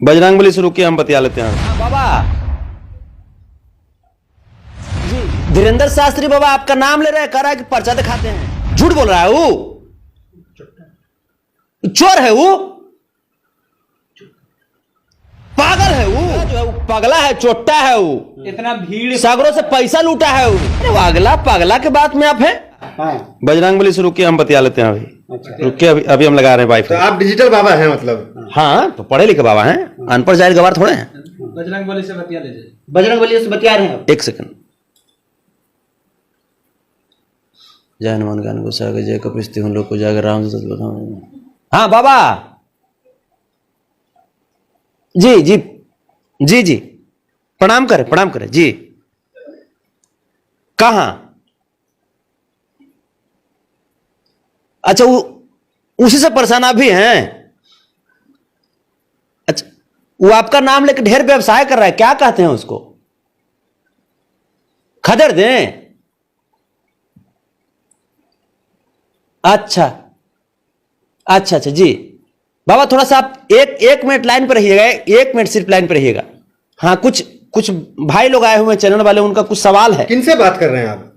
बजरंगबली से रुकिए, हम बतिया लेते हैं। हाँ बाबा जी, धीरेन्द्र शास्त्री बाबा आपका नाम ले रहे हैं, कह रहा है कि पर्चा दिखाते हैं। झूठ बोल रहा है वो, चोर है वो, पागल है वो, जो है वो पगला है, चोट्टा है वो, इतना भीड़ सागरों से पैसा लूटा है वो। अरे वो अगला पगला के बात में आप हैं। हाँ। बजरंगबली से रुकिए, हम बतिया लेते हैं अभी। अच्छा। रुकिए, अभी हम लगा रहे हैं वाईफाई। तो आप डिजिटल बाबा हैं मतलब? हाँ, तो पढ़े लिखे बाबा हैं, अनपढ़ जाहिर गवार थोड़े हैं। बजरंगबली से बतिया लीजिए। बजरंगबली से बतिया रहे हैं? एक सेकंड। जय हनुमान ज्ञान गुस्सा जय कपिस्ती हूँ लोग को जाकर राम से बताऊं। हाँ बाबा जी जी जी जी, प्रणाम करें जी। कहाँ? अच्छा, वो उसी से परेशान आप भी हैं? अच्छा, वो आपका नाम लेकर ढेर व्यवसाय कर रहा है, क्या कहते हैं उसको? खदड़ दें? अच्छा अच्छा अच्छा जी बाबा, थोड़ा सा आप एक मिनट लाइन पर रहिएगा, 1 मिनट सिर्फ लाइन पर रहिएगा। हाँ, कुछ भाई लोग आए हुए हैं चैनल वाले, उनका कुछ सवाल है। किनसे बात कर रहे हैं आप?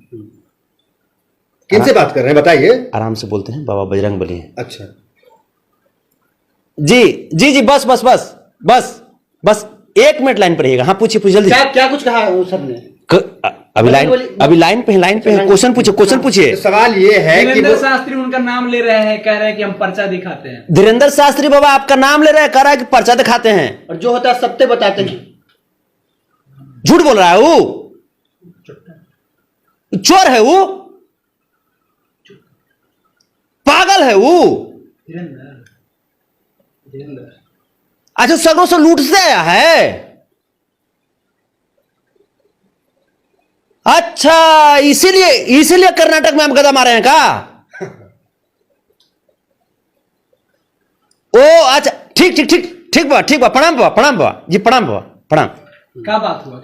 किनसे बात कर रहे हैं बताइए? आराम से बोलते हैं, बाबा बजरंगबली हैं। अच्छा जी जी जी, बस बस बस बस बस 1 मिनट लाइन पर रहिएगा। हाँ, पूछिए जल्दी। क्या कुछ कहा वो सर ने? अभी लाइन पे क्वेश्चन पूछिए। तो सवाल ये है कि धीरेन्द्र शास्त्री उनका नाम ले रहे हैं, कह रहे हैं कि हम पर्चा दिखाते हैं। धीरेन्द्र शास्त्री बाबा आपका नाम ले रहे हैं, कह रहा है कि पर्चा दिखाते हैं, और जो होता है सत्य बताते हैं। झूठ बोल रहा है वो, चोर है वो, पागल है वो। अच्छा, सगरों से लूट से आया है? अच्छा, इसीलिए कर्नाटक में हम गदा मारे हैं का? ओ अच्छा, ठीक बा, प्रणाम बा जी, प्रणाम। क्या बात हुआ?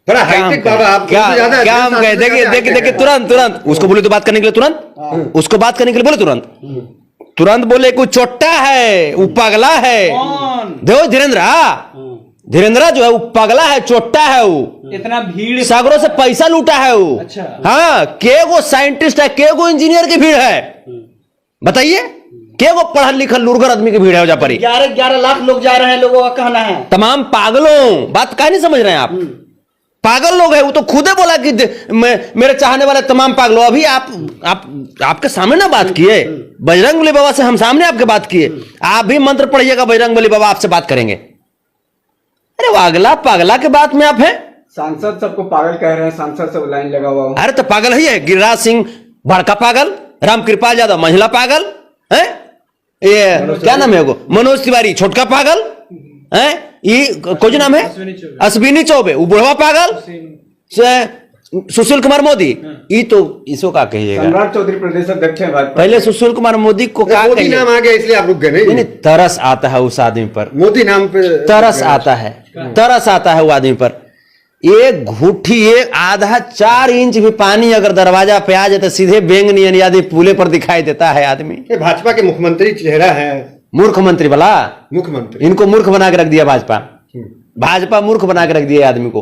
बड़ा हाईटेक बाबा आप। क्या हम कहे? देखिए तुरंत उसको बोले तो बात करने के लिए, तुरंत उसको बात करने के लिए बोले, तुरंत बोले कि चोट्टा है, वो पगला है। देखो धीरेन्द्र जो है वो पगला है, चोट्टा है वो, इतना भीड़ सागरों से पैसा लूटा है वो। अच्छा। हाँ, के गो साइंटिस्ट है, के गो इंजीनियर की भीड़ है, बताइए? के गो पढ़ल लिखल लुरगर आदमी की भीड़ है वजह पर? 11 लाख लोग जा रहे हैं, लोगों का कहना है। तमाम पागलों, बात काहे नहीं समझ रहे हैं आप? पागल लोग हैं, वो तो खुदे बोला कि मेरे चाहने वाले तमाम पागलों। अभी आपके सामने ना बात किए, बजरंगबली बाबा से हम सामने आपके बात किए। आप भी मंत्र पढ़िएगा, बजरंगबली बाबा आपसे बात करेंगे। अरे वो अगला पगला के बात में आप हैं। सांसद सबको पागल कह रहे हैं, सांसद सब लाइन लगा हुआ। अरे तो पागल ही है, गिरिराज सिंह बड़का पागल, रामकृपाल यादव महिला पागल है, ये क्या नाम है वो, मनोज तिवारी छोटका पागल है, ये कोई नाम है अश्विनी चौबे वो बुढ़वा पागल, सुशील कुमार मोदी, ये तो इसको क्या कहिएगा? सम्राट चौधरी प्रदेश अध्यक्ष हैं भाजपा। पहले सुशील कुमार मोदी को क्या मोदी नाम आ गया इसलिए आप रुक गए? नहीं, तरस आता है उस आदमी पर, मोदी नाम पे तरस आता है वो आदमी पर। एक घूठी, एक आधा 4 इंच भी पानी अगर दरवाजा पे आ जाए तो सीधे बैंगनी आदि पुले पर दिखाई देता है आदमी। ये भाजपा के मुख्यमंत्री चेहरा है। मूर्ख मंत्री वाला, मुख्यमंत्री इनको मूर्ख बना के रख दिया भाजपा मूर्ख बना के रख दिया आदमी को।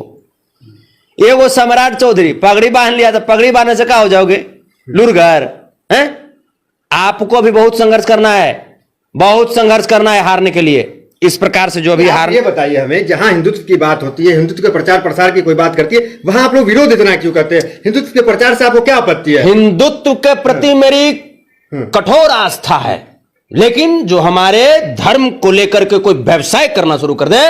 ये वो सम्राट चौधरी पगड़ी बांध लिया, तो पगड़ी बांधने से क्या हो जाओगे? लुरगर हैं? आपको भी बहुत संघर्ष करना है हारने के लिए। इस प्रकार से जो अभी हार, ये बताइए हमें, जहां हिंदुत्व की बात होती है, हिंदुत्व के प्रचार प्रसार की कोई बात करती है, वहां आप लोग विरोध इतना क्यों करते हैं? हिंदुत्व के प्रचार से आपको क्या आपत्ति है? हिंदुत्व के प्रति मेरी कठोर आस्था है, लेकिन जो हमारे धर्म को लेकर के कोई व्यवसाय करना शुरू कर दे,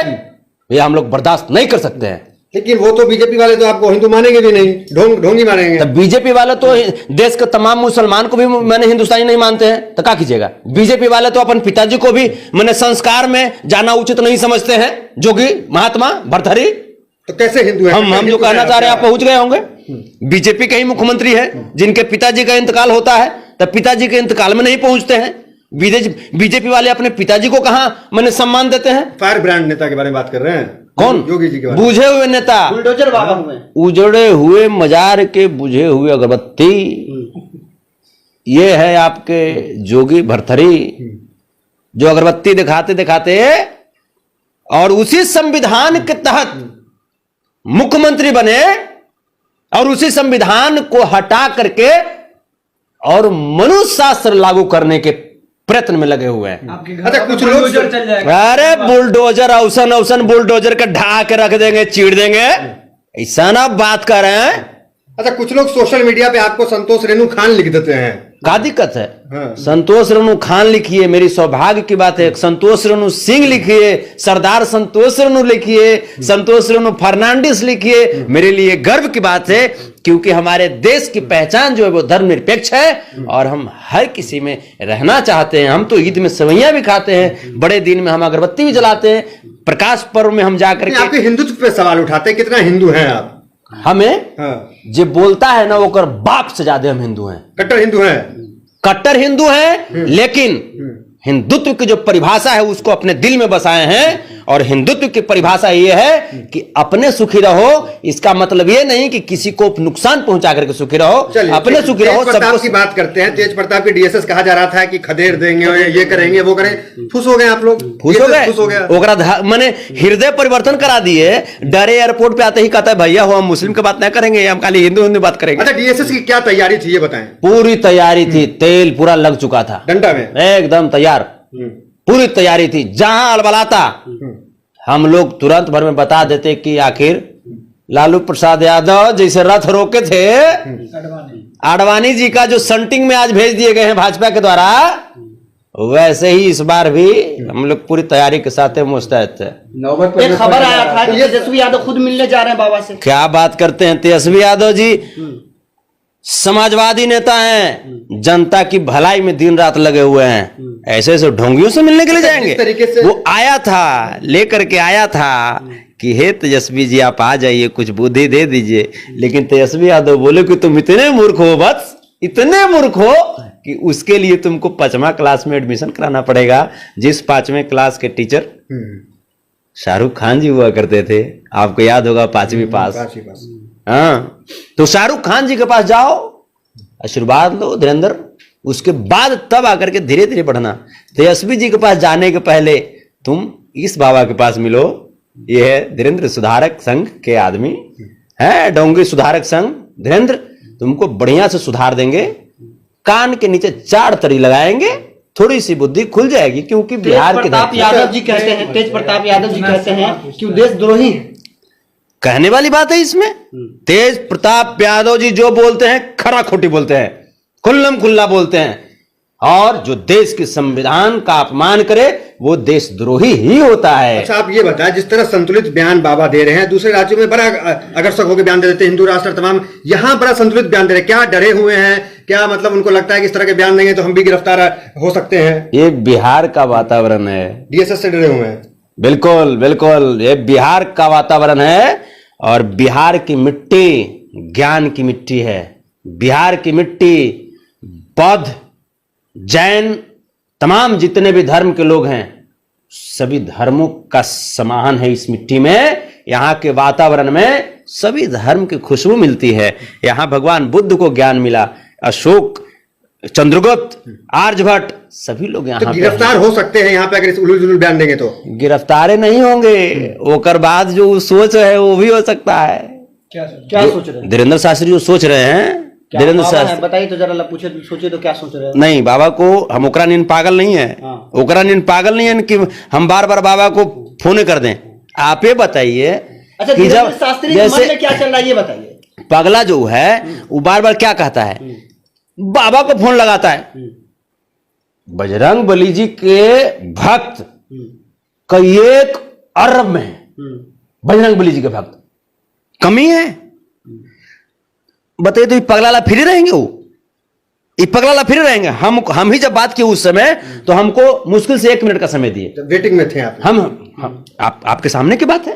ये हम लोग बर्दाश्त नहीं कर सकते हैं। लेकिन वो तो बीजेपी वाले तो आपको हिंदू मानेंगे भी नहीं, ढोंगी मानेंगे। तो बीजेपी वाले तो देश के तमाम मुसलमान को भी मैंने हिंदुस्तानी नहीं मानते हैं, तो क्या कीजिएगा? बीजेपी वाले तो अपन पिताजी को भी मैंने संस्कार में जाना उचित नहीं समझते हैं, जोगी महात्मा भर्तहरि। तो कैसे हिंदू है? हम जो कहना चाह रहे हैं आप पहुंच गए होंगे। बीजेपी के ही मुख्यमंत्री है जिनके पिताजी का इंतकाल होता है, तो पिताजी के इंतकाल में नहीं पहुंचते हैं। बीजेपी वाले अपने पिताजी को कहां मैंने सम्मान देते हैं? फायर ब्रांड नेता के बारे में बात कर रहे हैं। कौन? योगी जी के बारे में। बूझे हुए नेता, बुलडोजर बाबा हुए, उजड़े हुए मजार के बुझे हुए अगरबत्ती, ये है आपके जोगी भर्तहरि, जो अगरबत्ती दिखाते दिखाते और उसी संविधान के तहत मुख्यमंत्री बने और उसी संविधान को हटा करके और मनुष्य शास्त्र लागू करने के प्रयत्न में लगे हुए हैं। आपके अच्छा, घर कुछ कुछ लोग लोग चल जाएगा। अरे बुलडोजर औसन औसन बुलडोजर के ढा के रख देंगे, चीड़ देंगे, ऐसा ना बात कर रहे हैं। अच्छा, कुछ लोग सोशल मीडिया पे आपको संतोष रेणु खान लिख देते हैं। क्या दिक्कत है? हाँ। संतोष रेणु खान लिखिए, मेरी सौभाग्य की बात है। संतोष रेणु सिंह लिखिए, सरदार संतोष रेणु लिखिए, संतोष रेणु फर्नांडिस लिखिए, मेरे लिए गर्व की बात है, क्योंकि हमारे देश की पहचान जो है वो धर्मनिरपेक्ष है और हम हर किसी में रहना चाहते हैं। हम तो ईद में सेवैयां भी खाते हैं, बड़े दिन में हम अगरबत्ती भी जलाते हैं, प्रकाश पर्व में हम जाकर के। आपके हिंदुत्व पे सवाल उठाते हैं, कितना हिंदू हैं आप? हमें हाँ। जो बोलता है ना, वो कर बाप से ज्यादा हम हिंदू हैं, कट्टर हिंदू हैं। कट्टर हिंदू हैं, लेकिन हिंदुत्व की जो परिभाषा है उसको अपने दिल में बसाए हैं। और हिंदुत्व की परिभाषा यह है कि अपने सुखी रहो, इसका मतलब यह नहीं कि किसी को नुकसान पहुंचा करके सुखी रहो, चलिए, अपने सुखी रहो। तेज प्रताप सबको की बात करते हैं। तेज प्रताप की डीएसएस कहा जा रहा था कि खदेड़ देंगे, ये करेंगे, वो करेंगे। खुश हो गए आप लोग? खुश हो DSS खुश हो गए, गया। ओकरा माने हृदय परिवर्तन करा दिए। डरे एयरपोर्ट पे आते ही कहता है भैया हो हम मुस्लिम की बात नहीं करेंगे, हम खाली हिंदू हिंदू बात करेंगे। अच्छा, डीएसएस की क्या तैयारी थी ये बताएं। पूरी तैयारी थी, तेल पूरा लग चुका था डंडा में एकदम तैयार, पूरी तैयारी थी। जहां अलबलाता हम लोग तुरंत भर में बता देते कि आखिर लालू प्रसाद यादव जैसे रथ रोके थे, आडवाणी जी का जो संटिंग में आज भेज दिए गए हैं भाजपा के द्वारा, वैसे ही इस बार भी हम लोग पूरी तैयारी के साथ मुस्तैद थे। नौबत पर एक खबर आया था कि तेजस्वी यादव खुद मिलने जा रहे हैं बाबा से। क्या बात करते हैं तेजस्वी यादव जी, समाजवादी नेता हैं, जनता की भलाई में दिन रात लगे हुए हैं। ऐसे ऐसे ढोंगियों से मिलने के लिए जाएंगे? इस तरीके से वो आया था, लेकर के आया था कि हे तेजस्वी जी आप आ जाइए, कुछ बुद्धि दे दीजिए। लेकिन तेजस्वी यादव बोले कि तुम इतने मूर्ख हो, बस इतने मूर्ख हो कि उसके लिए तुमको 5वां क्लास में एडमिशन कराना पड़ेगा। जिस 5वें क्लास के टीचर शाहरुख खान जी हुआ करते थे, आपको याद होगा, 5वीं पास। हाँ, तो शाहरुख खान जी के पास जाओ, आशीर्वाद लो धीरेन्द्र, उसके बाद तब आकर के धीरे धीरे बढ़ना। तेजस्वी जी के पास जाने के पहले तुम इस बाबा के पास मिलो, ये है धीरेन्द्र सुधारक संघ के आदमी है, डोंगरी सुधारक संघ। धीरेन्द्र तुमको बढ़िया से सुधार देंगे, कान के नीचे 4 तरी लगाएंगे, थोड़ी सी बुद्धि खुल जाएगी। क्योंकि बिहार के तेज प्रताप यादव जी कहते हैं कि वो देशद्रोही है। कहने वाली बात है इसमें। तेज प्रताप यादव जी जो बोलते हैं खरा खोटी बोलते हैं, खुल्लम खुल्ला बोलते हैं, और जो देश के संविधान का अपमान करे वो देशद्रोही ही होता है। अच्छा, आप ये बताएं, जिस तरह संतुलित बयान बाबा दे रहे हैं, दूसरे राज्यों में बड़ा आकर्षक होकर बयान दे देते हैं, हिंदू राष्ट्र तमाम, यहां बड़ा संतुलित बयान दे रहे हैं। क्या डरे हुए हैं? क्या मतलब उनको लगता है कि इस तरह के बयान देंगे तो हम भी गिरफ्तार हो सकते हैं? ये बिहार का वातावरण है। डीएसएस से डरे हुए हैं? बिल्कुल बिल्कुल, ये बिहार का वातावरण है और बिहार की मिट्टी ज्ञान की मिट्टी है। बिहार की मिट्टी बौद्ध, जैन, तमाम जितने भी धर्म के लोग हैं, सभी धर्मों का समाहन है इस मिट्टी में। यहाँ के वातावरण में सभी धर्म की खुशबू मिलती है। यहाँ भगवान बुद्ध को ज्ञान मिला, अशोक, चंद्रगुप्त, आर्यभट्ट, सभी लोग यहाँ तो गिरफ्तार हो सकते हैं यहाँ पे अगर उलूल जुलूल बयान देंगे तो? गिरफ्तारे नहीं होंगे, ओकर बाद जो सोच है वो भी हो सकता है। क्या सोच रहे हैं? धीरेन्द्र शास्त्री जो सोच रहे हैं, धीरेन्द्र शास्त्री बताइए तो जरा, पूछे सोचे तो क्या सोच रहे हैं? नहीं, बाबा को हम ओकरा नींद पागल नहीं है, ओकरा नींद पागल नहीं है कि हम बार बार बाबा को फोन कर दें। आप ये बताइए अच्छा, कि जब शास्त्री के मन में क्या चल रहा है ये बताइए। पगला जो है वो बार बार क्या कहता है, बाबा को फोन लगाता है। बजरंग बली जी के भक्त का 1 अरब में है, बजरंग बली जी के भक्त कमी है। बताइए तो ये पगलाला फिर रहेंगे, वो ये पगलाला फिर रहेंगे। हम ही जब बात की उस समय तो हमको मुश्किल से 1 मिनट का समय दिए, वेटिंग में थे आप? हम आपके सामने की बात है,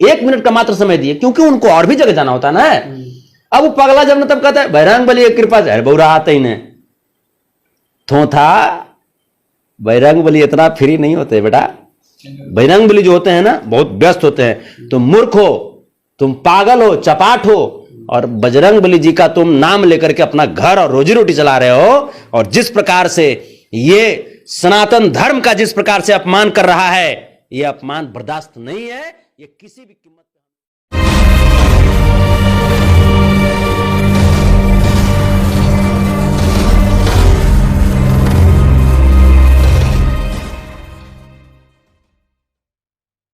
1 मिनट का मात्र समय दिए, क्योंकि उनको और भी जगह जाना होता ना है। अब वो पगला जब न तब कहता है बजरंग बली की कृपा से, बहुरा आते ही ने थो था। बजरंग बली इतना फ्री नहीं होते बेटा। बजरंग बली जो होते हैं ना बहुत व्यस्त होते हैं। तुम मूर्ख हो, तुम पागल हो, चपाट हो, और बजरंग बली जी का तुम नाम लेकर के अपना घर और रोजी रोटी चला रहे हो। और जिस प्रकार से ये सनातन धर्म का जिस प्रकार से अपमान कर रहा है, ये अपमान बर्दाश्त नहीं है, ये किसी भी कीमत पे